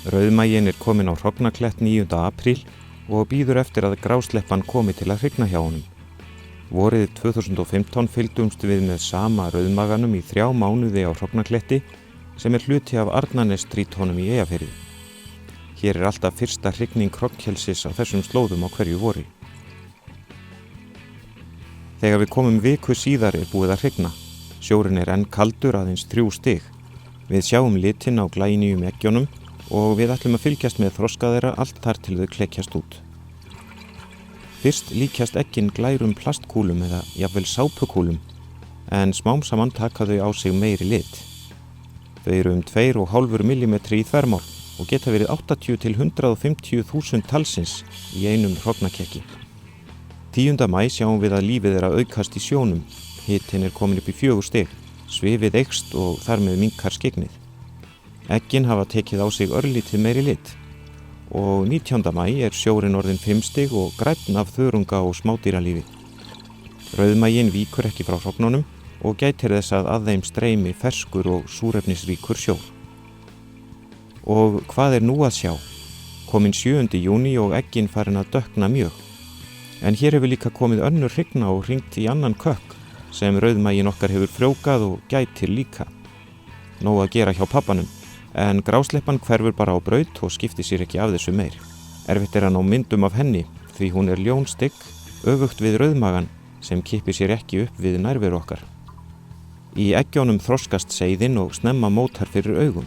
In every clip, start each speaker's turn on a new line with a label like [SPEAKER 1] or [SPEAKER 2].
[SPEAKER 1] Rauðmaginn kominn á Hrognaklett 9. apríl og bíður eftir að grásleppan komi til að hrygna hjá honum. Vorið 2015 fylgdumst við með sama rauðmaganum í 3 mánuði á Hrognakletti sem hluti af Arnarnesstrítónum í Eyjafirði. Hér alltaf fyrsta hrygning hrognkelsis á þessum slóðum á hverju vori. Þegar við komum viku síðar búið að hrygna. Sjórinn enn kaldur aðeins 3 stig. Við sjáum litinn á glænýjum eggjunum og við ætlum að fylgjast með þroska þeirra allt þar til þau klekjast út. Fyrst líkjast eggin glærum plastkúlum eða jafnvel sápukúlum, en smám saman taka þau á sig meiri lit. Þau eru 2,5 mm í þvermál og geta verið 80 til 150.000 talsins í einum hrognakekki. 10. maí sjáum við að lífið að aukast í sjónum. Hitinn komin upp í 4 stig, svifið eykst og þar með minnkar skygnið. Eggin hafa tekið á sig örlítið meiri lit og 19. maí sjórinn orðinn 5 stig og grænn af þörunga og smádýralífi. Rauðmaginn víkur ekki frá hrognunum og gætir þess að þeim streymi ferskur og súrefnisríkur sjór. Og hvað nú að sjá? Kominn 7. júní og eggin farin að dökkna mjög. En hér hefur líka komið önnur hrygna og hringt í annan kökk sem rauðmaginn okkar hefur frjókað og gætir líka. Nóg að gera hjá pabbanum, en grásleppan hverfur bara á braut og skiptir sér ekki af þessu meir. Erfitt að ná myndum af henni því hún ljónstygg, öfugt við rauðmagan sem kippir sér ekki upp við nærveru okkar. Í eggjunum þroskast seiðin og snemma mótar fyrir augum.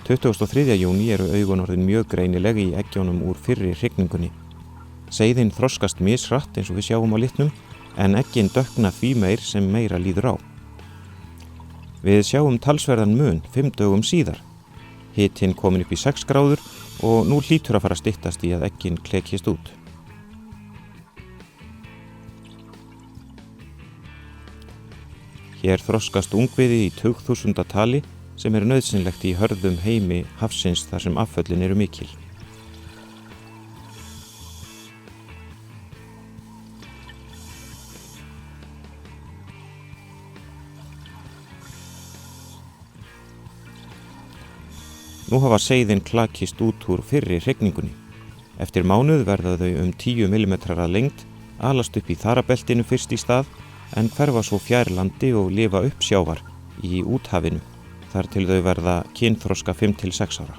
[SPEAKER 1] 23. júní augun orðin mjög greinileg í eggjunum úr fyrri hrygningunni. Seiðin þroskast mishratt eins og við sjáum á litnum, en eggin dökkna því meir sem meira líður á. Við sjáum talsverðan mun 5 dögum síðar. Hitinn komin upp í 6 gráður og nú hlýtur að fara að styttast í að eggin klekjist út. Hér þroskast ungviði í tugþúsunda tali sem nauðsynlegt í hörðum heimi hafsins þar sem afföllin mikil. Nú hafa seiðin klakist út úr fyrri hrygningunni. Eftir mánuð verða þau 10 mm að lengd, alast upp í þarabeltinu fyrst í stað, en hverfa svo fjær landi og lifa uppsjávar í úthafinu, þar til þau verða kynþroska 5 til 6 ára.